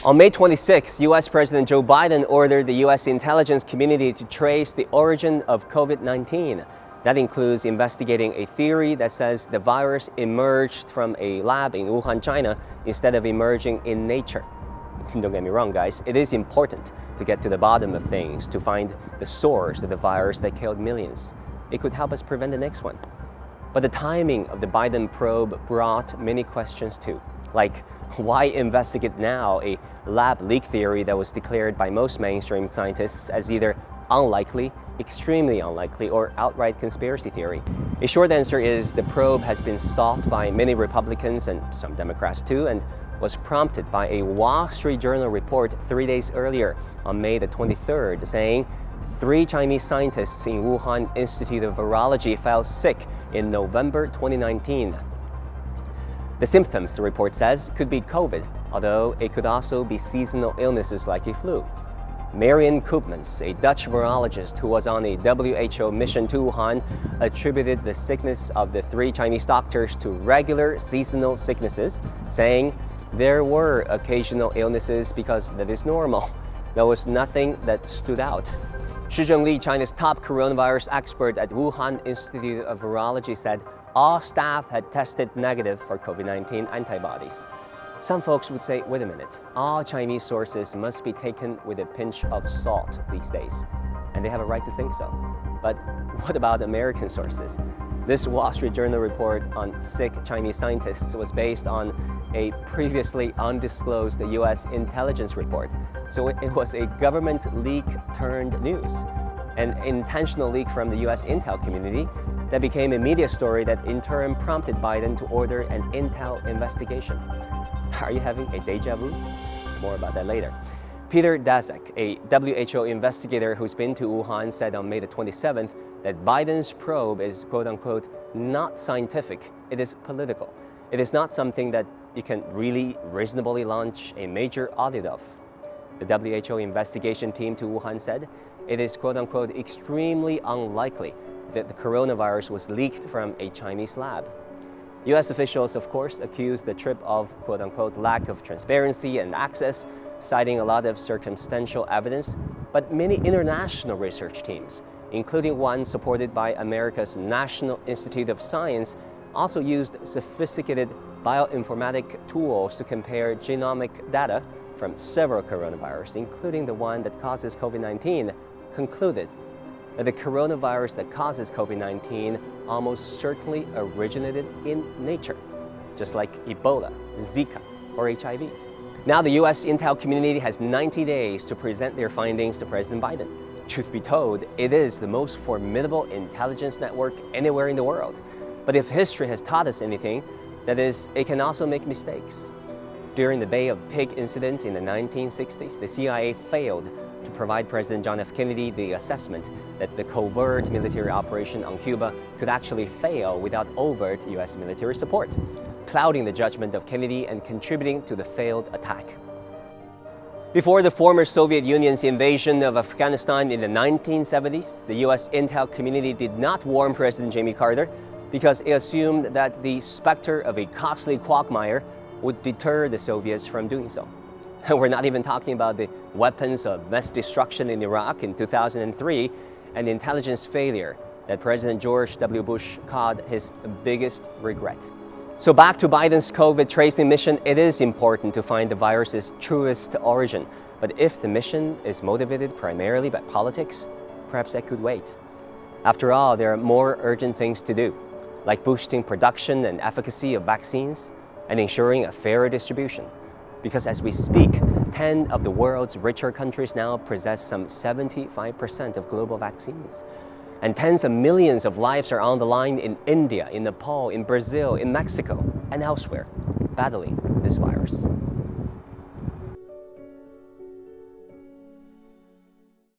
On May 26, U.S. President Joe Biden ordered the U.S. intelligence community to trace the origin of COVID-19. That includes investigating a theory that says the virus emerged from a lab in Wuhan, China, instead of emerging in nature. Don't get me wrong, guys. It is important to get to the bottom of things, to find the source of the virus that killed millions. It could help us prevent the next one. But the timing of the Biden probe brought many questions too, like why investigate now a lab leak theory that was declared by most mainstream scientists as either unlikely, extremely unlikely, or outright conspiracy theory? A short answer is the probe has been sought by many Republicans and some Democrats too, and was prompted by a Wall Street Journal report 3 days earlier on May the 23rd saying 3 Chinese scientists in Wuhan Institute of Virology fell sick in November 2019. The symptoms, the report says, could be COVID, although it could also be seasonal illnesses like a flu. Marian Koopmans, a Dutch virologist who was on a WHO mission to Wuhan, attributed the sickness of the 3 Chinese doctors to regular seasonal sicknesses, saying there were occasional illnesses because that is normal. There was nothing that stood out. Shi Zhengli, China's top coronavirus expert at Wuhan Institute of Virology, said all staff had tested negative for COVID-19 antibodies. Some folks would say, wait a minute, all Chinese sources must be taken with a pinch of salt these days. And they have a right to think so. But what about American sources? This Wall Street Journal report on sick Chinese scientists was based on a previously undisclosed U.S. intelligence report. So it was a government leak turned news, an intentional leak from the U.S. intel community that became a media story that in turn prompted Biden to order an intel investigation. Are you having a deja vu? More about that later. Peter Daszak, a WHO investigator who's been to Wuhan, said on May the 27th that Biden's probe is quote-unquote not scientific, it is political. It is not something that you can really reasonably launch a major audit of. The WHO investigation team to Wuhan said it is quote-unquote extremely unlikely that the coronavirus was leaked from a Chinese lab. U.S. officials, of course, accused the trip of quote-unquote lack of transparency and access, citing a lot of circumstantial evidence, but many international research teams, including one supported by America's National Institute of Science, also used sophisticated bioinformatic tools to compare genomic data from several coronaviruses, including the one that causes COVID-19, concluded that the coronavirus that causes COVID-19 almost certainly originated in nature, just like Ebola, Zika, or HIV. Now the U.S. intel community has 90 days to present their findings to President Biden. Truth be told, it is the most formidable intelligence network anywhere in the world. But if history has taught us anything, that is, it can also make mistakes. During the Bay of Pig incident in the 1960s, the CIA failed to provide President John F. Kennedy the assessment that the covert military operation on Cuba could actually fail without overt U.S. military support, clouding the judgment of Kennedy and contributing to the failed attack. Before the former Soviet Union's invasion of Afghanistan in the 1970s, the U.S. intel community did not warn President Jimmy Carter because it assumed that the specter of a costly quagmire would deter the Soviets from doing so. We're not even talking about the weapons of mass destruction in Iraq in 2003 and intelligence failure that President George W. Bush called his biggest regret. So back to Biden's COVID tracing mission, it is important to find the virus's truest origin. But if the mission is motivated primarily by politics, perhaps that could wait. After all, there are more urgent things to do, like boosting production and efficacy of vaccines and ensuring a fairer distribution. Because as we speak, 10 of the world's richer countries now possess some 75% of global vaccines. And tens of millions of lives are on the line in India, in Nepal, in Brazil, in Mexico, and elsewhere, battling this virus.